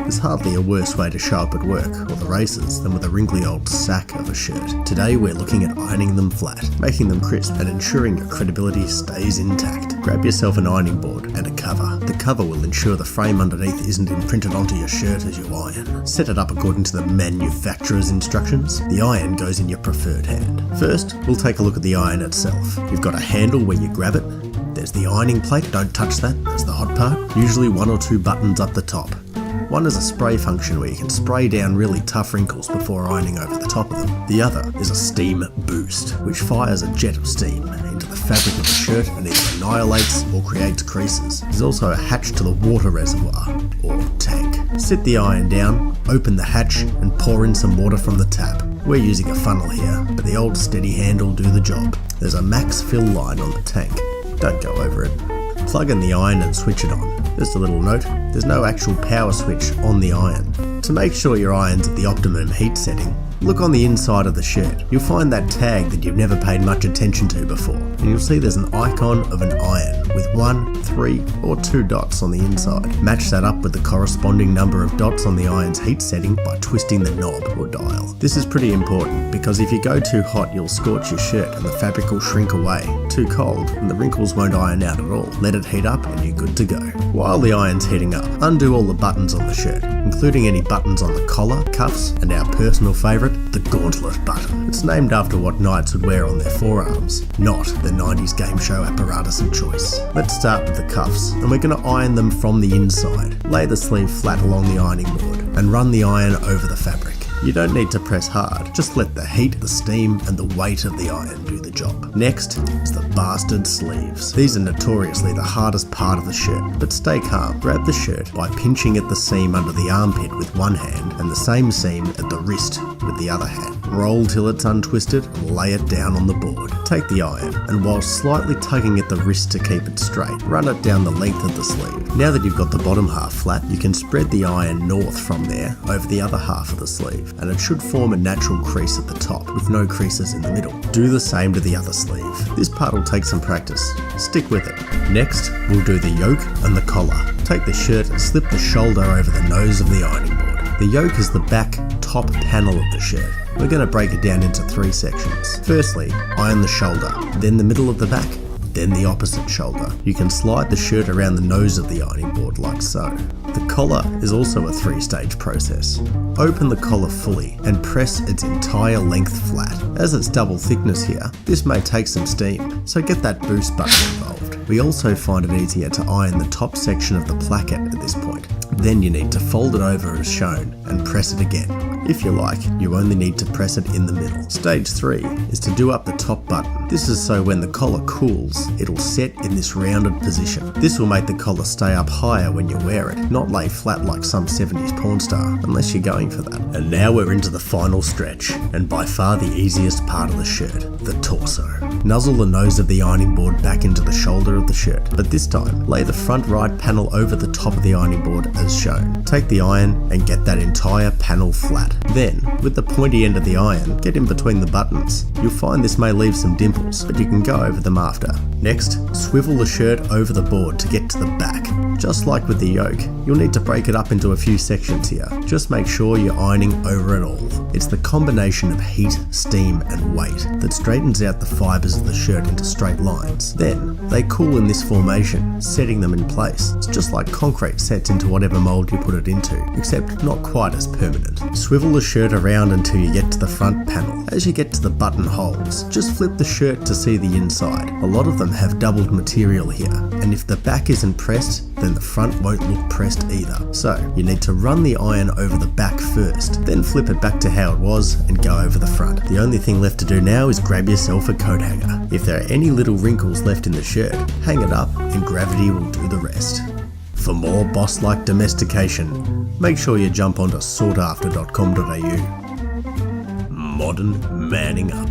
There's hardly a worse way to show up at work or the races than with a wrinkly old sack of a shirt. Today we're looking at ironing them flat, making them crisp and ensuring your credibility stays intact. Grab yourself an ironing board and a cover. The cover will ensure the frame underneath isn't imprinted onto your shirt as you iron. Set it up according to the manufacturer's instructions. The iron goes in your preferred hand. First, we'll take a look at the iron itself. You've got a handle where you grab it. There's the ironing plate, don't touch that, that's the hot part. Usually 1 or 2 buttons up the top. One is a spray function where you can spray down really tough wrinkles before ironing over the top of them. The other is a steam boost, which fires a jet of steam into the fabric of the shirt and either annihilates or creates creases. There's also a hatch to the water reservoir, or tank. Sit the iron down, open the hatch and pour in some water from the tap. We're using a funnel here, but the old steady hand will do the job. There's a max fill line on the tank. Don't go over it. Plug in the iron and switch it on. Just a little note, there's no actual power switch on the iron. To make sure your iron's at the optimum heat setting, look on the inside of the shirt. You'll find that tag that you've never paid much attention to before, and you'll see there's an icon of an iron with 1, 3 or 2 dots on the inside. Match that up with the corresponding number of dots on the iron's heat setting by twisting the knob or dial. This is pretty important because if you go too hot you'll scorch your shirt and the fabric will shrink away. Too cold and the wrinkles won't iron out at all. Let it heat up and you're good to go. While the iron's heating up, undo all the buttons on the shirt, including any buttons on the collar, cuffs and our personal favourite, the gauntlet button. It's named after what knights would wear on their forearms, not the 90s game show apparatus of choice. Let's start with the cuffs, and we're going to iron them from the inside. Lay the sleeve flat along the ironing board and run the iron over the fabric. You don't need to press hard, just let the heat, the steam and the weight of the iron do the job. Next is the bastard sleeves. These are notoriously the hardest part of the shirt, but stay calm. Grab the shirt by pinching at the seam under the armpit with one hand and the same seam at the wrist with the other hand. Roll till it's untwisted and lay it down on the board. Take the iron and while slightly tugging at the wrist to keep it straight, run it down the length of the sleeve. Now that you've got the bottom half flat, you can spread the iron north from there over the other half of the sleeve, and it should form a natural crease at the top with no creases in the middle. Do the same to the other sleeve. This part will take some practice. Stick with it. Next, we'll do the yoke and the collar. Take the shirt and slip the shoulder over the nose of the ironing board. The yoke is the back top panel of the shirt. We're going to break it down into 3 sections. Firstly, iron the shoulder, then the middle of the back, then the opposite shoulder. You can slide the shirt around the nose of the ironing board like so. The collar is also a 3-stage process. Open the collar fully and press its entire length flat. As it's double thickness here, this may take some steam, so get that boost button involved. We also find it easier to iron the top section of the placket at this point. Then you need to fold it over as shown and press it again. If you like, you only need to press it in the middle. Stage 3 is to do up the top button. This is so when the collar cools, it'll set in this rounded position. This will make the collar stay up higher when you wear it, not lay flat like some 70s porn star, unless you're going for that. And now we're into the final stretch, and by far the easiest part of the shirt, the torso. Nuzzle the nose of the ironing board back into the shoulder of the shirt, but this time, lay the front right panel over the top of the ironing board as shown. Take the iron and get that entire panel flat. Then, with the pointy end of the iron, get in between the buttons. You'll find this may leave some dimples, but you can go over them after. Next, swivel the shirt over the board to get to the back. Just like with the yoke, you'll need to break it up into a few sections here. Just make sure you're ironing over it all. It's the combination of heat, steam and weight that straightens out the fibres of the shirt into straight lines. Then, they cool in this formation, setting them in place. It's just like concrete sets into whatever mould you put it into, except not quite as permanent. Swivel the shirt around until you get to the front panel. As you get to the button holes, just flip the shirt to see the inside. A lot of them have doubled material here, and if the back isn't pressed, then the front won't look pressed either. So, you need to run the iron over the back first, then flip it back to how it was and go over the front. The only thing left to do now is grab yourself a coat hanger. If there are any little wrinkles left in the shirt, hang it up and gravity will do the rest. For more boss-like domestication, make sure you jump onto sought-after.com.au. Modern manning up.